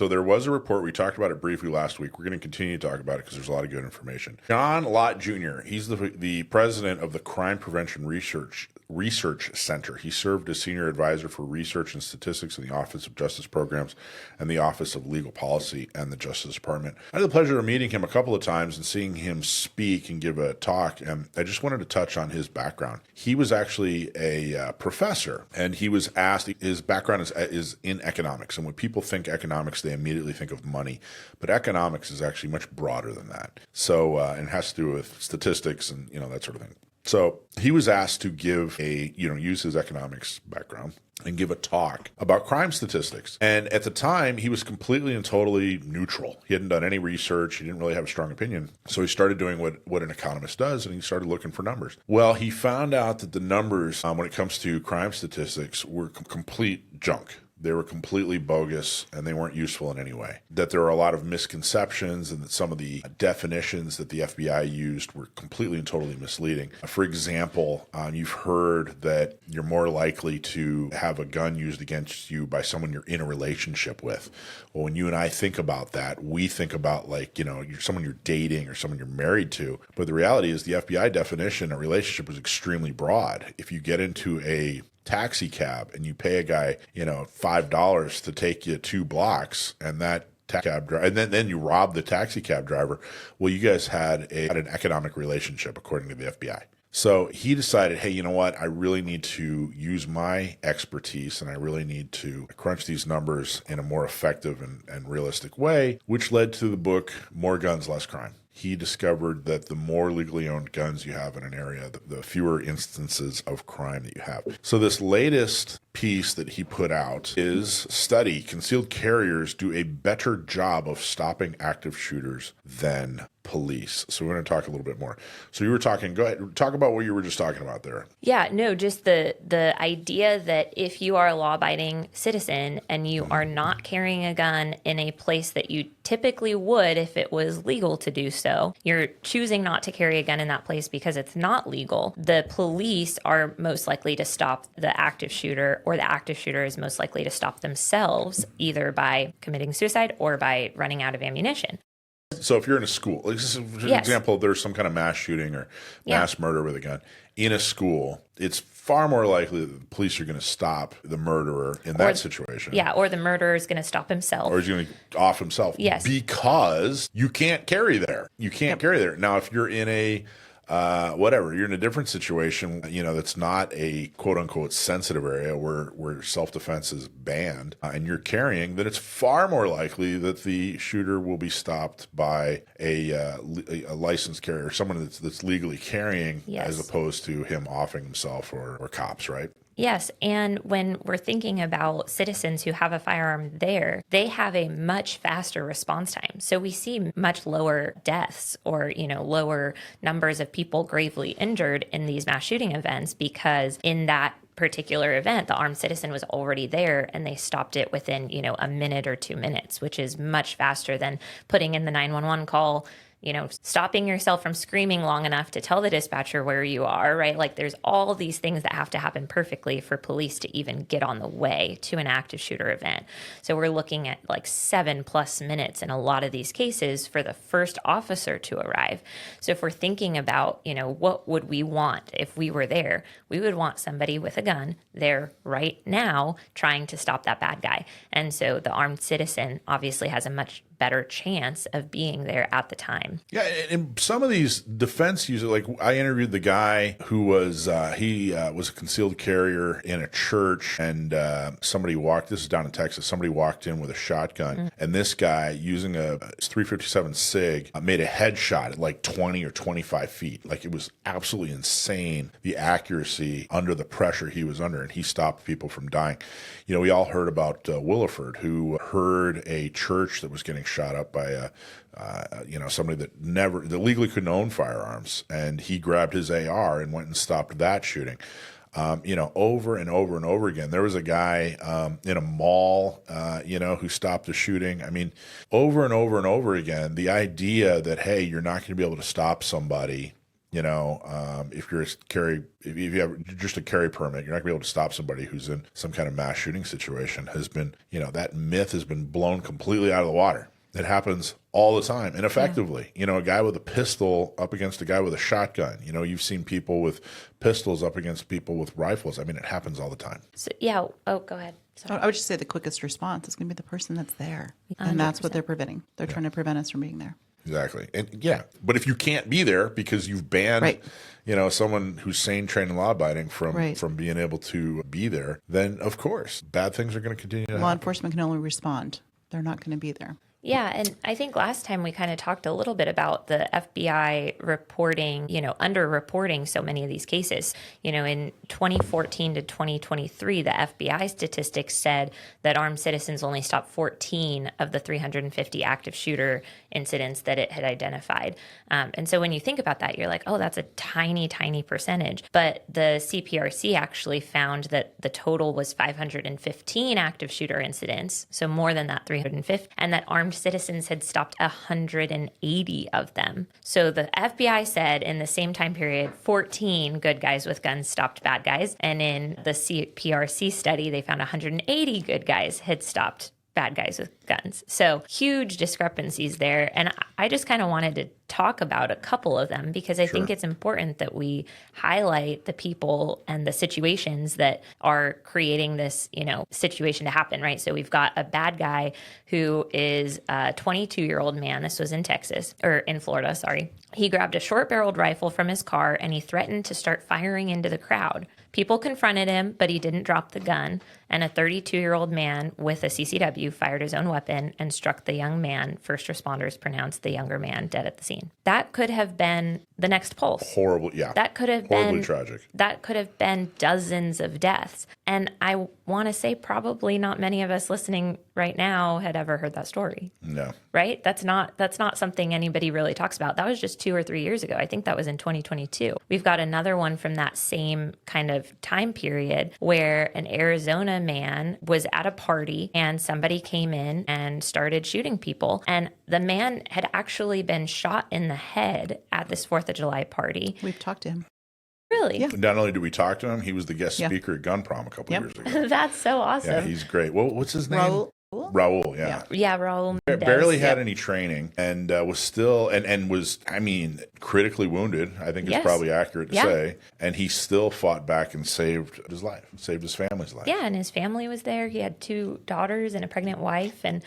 So there was a report. We talked about it briefly last week. We're going to continue to talk about it because there's a lot of good information. John Lott Jr., he's the president of the Crime Prevention Research Center. He served as senior advisor for research and statistics in the Office of Justice Programs and the Office of Legal Policy and the Justice Department. I had the pleasure of meeting him a couple of times and seeing him speak and give a talk, and I just wanted to touch on his background. He was actually a professor, and he was asked, his background is in economics, and when people think economics, they immediately think of money, but economics is actually much broader than that. So, and it has to do with statistics and, that sort of thing. So he was asked to give use his economics background and give a talk about crime statistics. And at the time, he was completely and totally neutral. He hadn't done any research. He didn't really have a strong opinion. So he started doing what an economist does, and he started looking for numbers. Well, he found out that the numbers when it comes to crime statistics were complete junk. They were completely bogus, and they weren't useful in any way. That there were a lot of misconceptions, and that some of the definitions that the FBI used were completely and totally misleading. For example, you've heard that you're more likely to have a gun used against you by someone you're in a relationship with. Well, when you and I think about that, we think about you're someone you're dating or someone you're married to. But the reality is the FBI definition, a relationship, was extremely broad. If you get into a taxi cab and you pay a guy, $5 to take you 2 blocks, and that cab driver, and then you rob the taxi cab driver. Well, you guys had an economic relationship, according to the FBI. So he decided, hey, you know what? I really need to use my expertise, and I really need to crunch these numbers in a more effective and realistic way, which led to the book, More Guns, Less Crime. He discovered that the more legally owned guns you have in an area, the fewer instances of crime that you have. So this latest piece that he put out is study, concealed carriers do a better job of stopping active shooters than police. So we're going to talk a little bit more. So you were talking, go ahead, talk about what you were just talking about there. Yeah, no, just the idea that if you are a law-abiding citizen and you are not carrying a gun in a place that you typically would if it was legal to do so, you're choosing not to carry a gun in that place because it's not legal, the police are most likely to stop the active shooter, or the active shooter is most likely to stop themselves either by committing suicide or by running out of ammunition. So if you're in a school, like for example, there's some kind of mass shooting or mass murder with a gun in a school, it's far more likely that the police are going to stop the murderer in that situation. Yeah, or the murderer is going to stop himself. Or he's going to off himself. Yes. Because you can't carry there. You can't carry there. Now, if you're in a you're in a different situation, that's not a quote unquote sensitive area where self-defense is banned, and you're carrying, then it's far more likely that the shooter will be stopped by a licensed carrier, someone that's legally carrying, as opposed to him offing himself or cops, right? Yes, and when we're thinking about citizens who have a firearm there, they have a much faster response time. So we see much lower deaths or, lower numbers of people gravely injured in these mass shooting events, because in that particular event, the armed citizen was already there and they stopped it within, a minute or 2 minutes, which is much faster than putting in the 911 call, stopping yourself from screaming long enough to tell the dispatcher where you are, right? Like there's all these things that have to happen perfectly for police to even get on the way to an active shooter event. So we're looking at like 7+ minutes in a lot of these cases for the first officer to arrive. So if we're thinking about, what would we want if we were there? We would want somebody with a gun there right now trying to stop that bad guy. And so the armed citizen obviously has a much better chance of being there at the time. Yeah, and some of these defense users, like I interviewed the guy who was a concealed carrier in a church, and this is down in Texas, somebody walked in with a shotgun, and this guy, using a 357 SIG, made a headshot at like 20 or 25 feet. Like it was absolutely insane, the accuracy under the pressure he was under, and he stopped people from dying. We all heard about Williford, who heard a church that was getting shot up by somebody that legally couldn't own firearms, and he grabbed his AR and went and stopped that shooting. Over and over and over again. There was a guy in a mall, who stopped the shooting. I mean, over and over and over again, the idea that, hey, you're not going to be able to stop somebody If you have just a carry permit, you're not gonna be able to stop somebody who's in some kind of mass shooting situation. Has been, that myth has been blown completely out of the water. It happens all the time, and effectively. A guy with a pistol up against a guy with a shotgun. You've seen people with pistols up against people with rifles. I mean, it happens all the time. So, yeah. Oh, go ahead. Sorry. I would just say the quickest response is going to be the person that's there. And that's what they're preventing. They're trying to prevent us from being there. Exactly. And but if you can't be there because you've banned, someone who's sane, trained, and law-abiding from being able to be there, then of course, bad things are going to continue to happen. Law enforcement can only respond. They're not going to be there. Yeah, and I think last time we kind of talked a little bit about the FBI reporting, under-reporting so many of these cases. In 2014 to 2023, the FBI statistics said that armed citizens only stopped 14 of the 350 active shooter incidents that it had identified. And so when you think about that, you're like, oh, that's a tiny, tiny percentage. But the CPRC actually found that the total was 515 active shooter incidents, so more than that 350, and that armed citizens had stopped 180 of them. So the FBI said in the same time period, 14 good guys with guns stopped bad guys. And in the CPRC study, they found 180 good guys had stopped bad guys with guns. So huge discrepancies there. And I just kind of wanted to talk about a couple of them because I think it's important that we highlight the people and the situations that are creating this, situation to happen, right? So we've got a bad guy who is a 22-year-old man. This was in Florida, sorry. He grabbed a short-barreled rifle from his car and he threatened to start firing into the crowd. People confronted him, but he didn't drop the gun. And a 32-year-old man with a CCW fired his own weapon and struck the young man. First responders pronounced the younger man dead at the scene. That could have been the next Pulse. Horrible, yeah. That could have horribly tragic. That could have been dozens of deaths. And I want to say probably not many of us listening right now had ever heard that story. No. Right? That's not something anybody really talks about. That was just 2 or 3 years ago. I think that was in 2022. We've got another one from that same kind of time period where an Arizona man was at a party and somebody came in and started shooting people. And the man had actually been shot in the head at this 4th of July party. We've talked to him. Really? Yeah. Not only did we talk to him, he was the guest speaker at Gun Prom a couple years ago. That's so awesome. Yeah, he's great. What's his name? Raul, yeah. Yeah, Raul. Barely had any training and was still, and was, critically wounded, I think it's probably accurate to say. And he still fought back and saved his life, saved his family's life. Yeah, and his family was there. He had 2 daughters and a pregnant wife. And,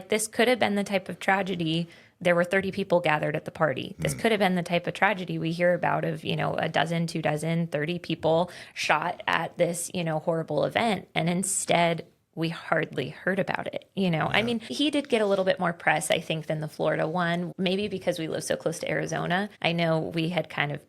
this could have been the type of tragedy. There were 30 people gathered at the party. This could have been the type of tragedy we hear about of, a dozen, 2 dozen, 30 people shot at this, horrible event. And instead, we hardly heard about it. He did get a little bit more press, I think, than the Florida one, maybe because we live so close to Arizona. I know we had kind of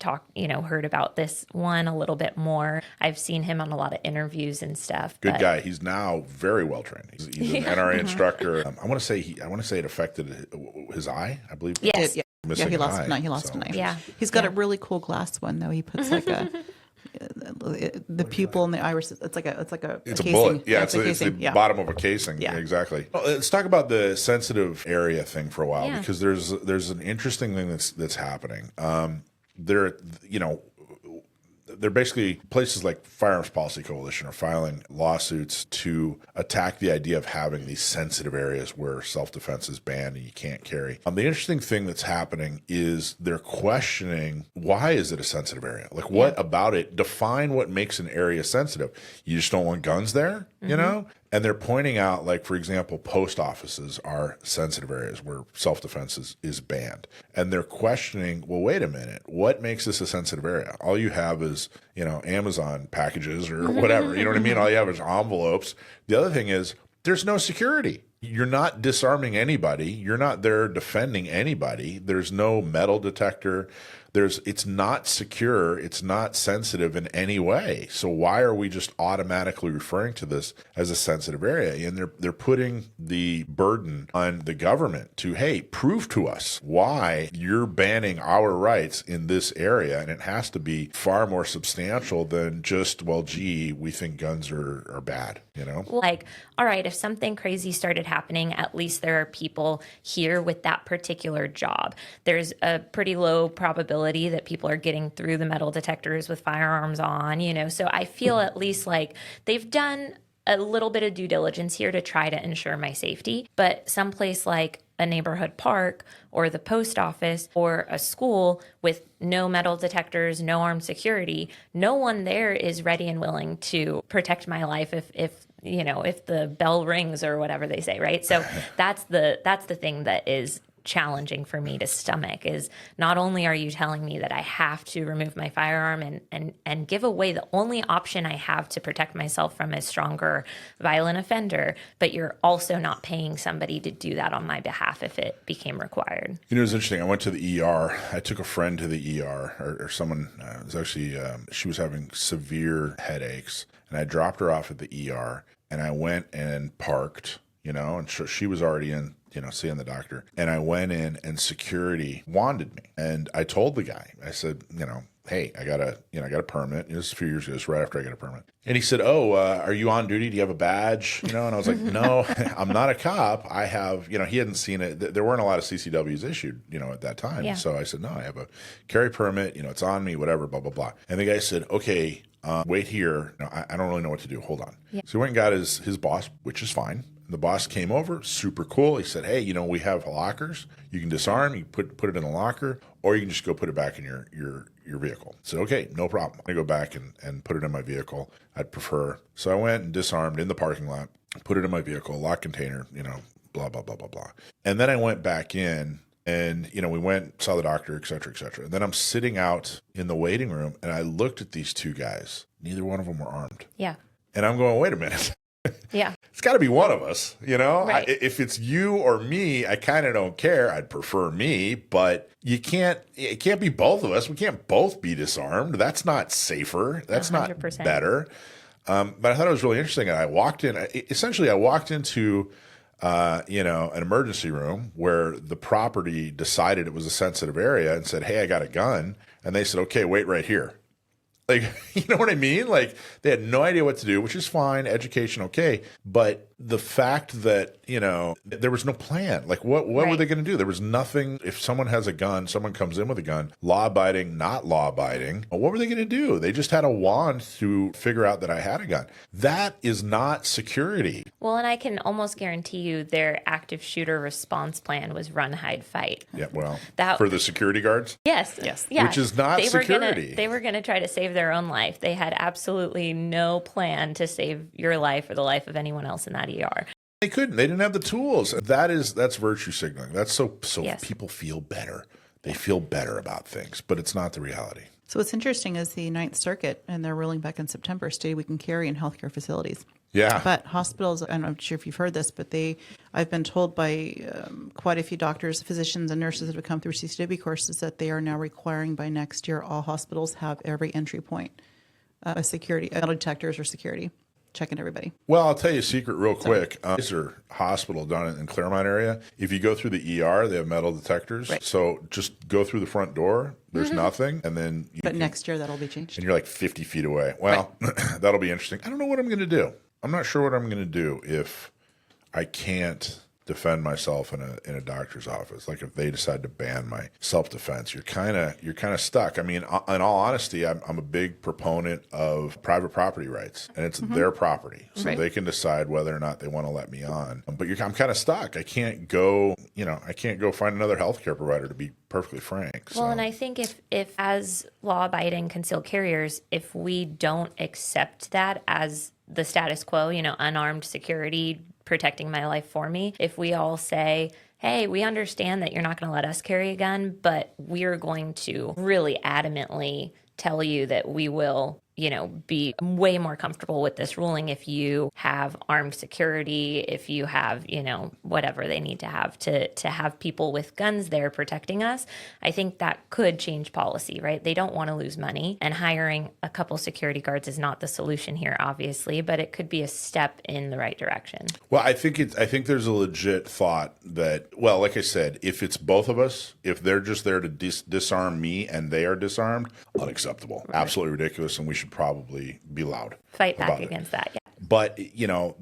heard about this one a little bit more. I've seen him on a lot of interviews and stuff. Good guy. He's now very well trained. He's an NRA instructor. I want to say it affected his eye, I believe. Yes. He lost an eye. He lost an eye. Yeah. He's got a really cool glass one, though. He puts like the pupil and the iris. It's a casing. Bullet. Yeah, it's casing. the bottom of a casing. Yeah, exactly. Well, let's talk about the sensitive area thing for a while because there's an interesting thing that's happening. They're basically places like Firearms Policy Coalition are filing lawsuits to attack the idea of having these sensitive areas where self-defense is banned and you can't carry. The interesting thing that's happening is they're questioning, why is it a sensitive area? Like, what about it? Define what makes an area sensitive. You just don't want guns there, And they're pointing out, like, for example, post offices are sensitive areas where self-defense is banned. And they're questioning, well, wait a minute, what makes this a sensitive area? All you have is, Amazon packages or whatever. You know what I mean? All you have is envelopes. The other thing is there's no security. You're not disarming anybody. You're not there defending anybody. There's no metal detector. It's not secure. It's not sensitive in any way. So why are we just automatically referring to this as a sensitive area? And they're putting the burden on the government to, hey, prove to us why you're banning our rights in this area. And it has to be far more substantial than just, well, gee, we think guns are bad, Like, all right, if something crazy started happening, at least there are people here with that particular job. There's a pretty low probability possibility that people are getting through the metal detectors with firearms on, so I feel at least like they've done a little bit of due diligence here to try to ensure my safety. But someplace like a neighborhood park or the post office or a school with no metal detectors, no armed security, no one there is ready and willing to protect my life if the bell rings or whatever they say, right? So that's the thing that is challenging for me to stomach, is not only are you telling me that I have to remove my firearm and give away the only option I have to protect myself from a stronger violent offender, but you're also not paying somebody to do that on my behalf if it became required. It was interesting. I went to the ER. I took a friend to the ER, or someone was actually, she was having severe headaches, and I dropped her off at the ER, and I went and parked, and she was already in, seeing the doctor. And I went in, and security wanded me. And I told the guy, I said, hey, I got a permit. This was a few years ago, right after I got a permit. And he said, oh, are you on duty? Do you have a badge? And I was like, no, I'm not a cop. I have, he hadn't seen it. There weren't a lot of CCWs issued, at that time. Yeah. So I said, no, I have a carry permit. It's on me, whatever, blah, blah, blah. And the guy said, okay, wait here. No, I don't really know what to do. Hold on. Yeah. So he went and got his boss, which is fine. The boss came over, super cool. He said, hey, we have lockers. You can disarm, you put it in a locker, or you can just go put it back in your vehicle. I said, okay, no problem. I'm going to go back and put it in my vehicle. I'd prefer. So I went and disarmed in the parking lot, put it in my vehicle, lock container, blah, blah, blah, blah, blah. And then I went back in and, we went, saw the doctor, et cetera, et cetera. And then I'm sitting out in the waiting room and I looked at these two guys. Neither one of them were armed. Yeah. And I'm going, wait a minute. Yeah. It's got to be one of us, Right. If it's you or me, I kind of don't care. I'd prefer me, but it can't be both of us. We can't both be disarmed. That's not safer. That's 100%. not better. But I thought it was really interesting. And I walked in, I walked into, an emergency room where the property decided it was a sensitive area and said, hey, I got a gun. And they said, okay, wait right here. Like, you know what I mean? Like, they had no idea what to do, which is fine, education, okay. But the fact that, there was no plan. Like, what Right. were they going to do? There was nothing. If someone has a gun, someone comes in with a gun, law-abiding, not law-abiding, what were they going to do? They just had a wand to figure out that I had a gun. That is not security. Well, and I can almost guarantee you their active shooter response plan was run, hide, fight. Yeah, well, That- for the security guards? Yes. Yeah. Which is not security. They were going to try to save their own life. They had absolutely no plan to save your life or the life of anyone else in that ER. They couldn't. They didn't have the tools. That's virtue signaling. That's so Yes. people feel better. They feel better about things, but it's not the reality. So what's interesting is the Ninth Circuit, and their ruling back in September, stated we can carry in healthcare facilities. Yeah. But hospitals, I'm not sure if you've heard this, but I've been told by quite a few doctors, physicians, and nurses that have come through CCW courses that they are now requiring by next year all hospitals have every entry point, a security, metal detectors or security, checking everybody. Well, I'll tell you a secret real quick. Is there hospital down in Claremont area? If you go through the ER, they have metal detectors. Right. So just go through the front door. There's nothing. And then Next year, that'll be changed. and you're like 50 feet away. Well, that'll be interesting. I don't know what I'm going to do. I'm not sure what I'm going to do if I can't defend myself in a doctor's office. Like if they decide to ban my self-defense, you're kind of stuck. I mean, in all honesty, I'm a big proponent of private property rights, and it's their property, so Right. they can decide whether or not they want to let me on. But I'm kind of stuck. I can't go find another healthcare provider, to be perfectly frank. Well, and I think if as law-abiding concealed carriers, if we don't accept that as the status quo, unarmed security protecting my life for me, if we all say, hey, we understand that you're not going to let us carry a gun, but we're going to really adamantly tell you that we will, be way more comfortable with this ruling if you have armed security, if you have, whatever they need to have people with guns there protecting us. I think that could change policy, right? They don't want to lose money, and hiring a couple security guards is not the solution here, obviously, but it could be a step in the right direction. Well, I think there's a legit thought that, well, like I said, if it's both of us, if they're just there to disarm me and they are disarmed, unacceptable, absolutely ridiculous, and we should probably be loud. Fight back about it. against that, yeah. But,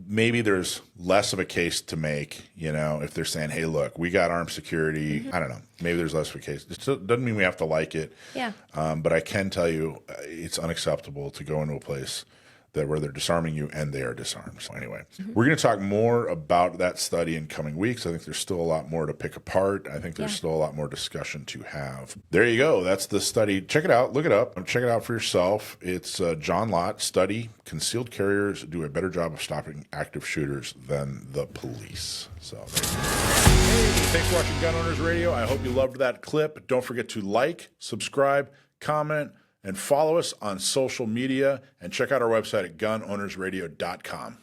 maybe there's less of a case to make, if they're saying, hey, look, we got armed security. I don't know. Maybe there's less of a case. It still doesn't mean we have to like it. Yeah. But I can tell you it's unacceptable to go into a place where they're disarming you and they are disarmed. So anyway, we're going to talk more about that study in coming weeks. I think there's still a lot more to pick apart. I think there's still a lot more discussion to have. There you go. That's the study. Check it out. Look it up. Check it out for yourself. It's John Lott study. Concealed carriers do a better job of stopping active shooters than the police. So hey, thanks for watching Gun Owners Radio. I hope you loved that clip. Don't forget to like, subscribe, comment, and follow us on social media, and check out our website at gunownersradio.com.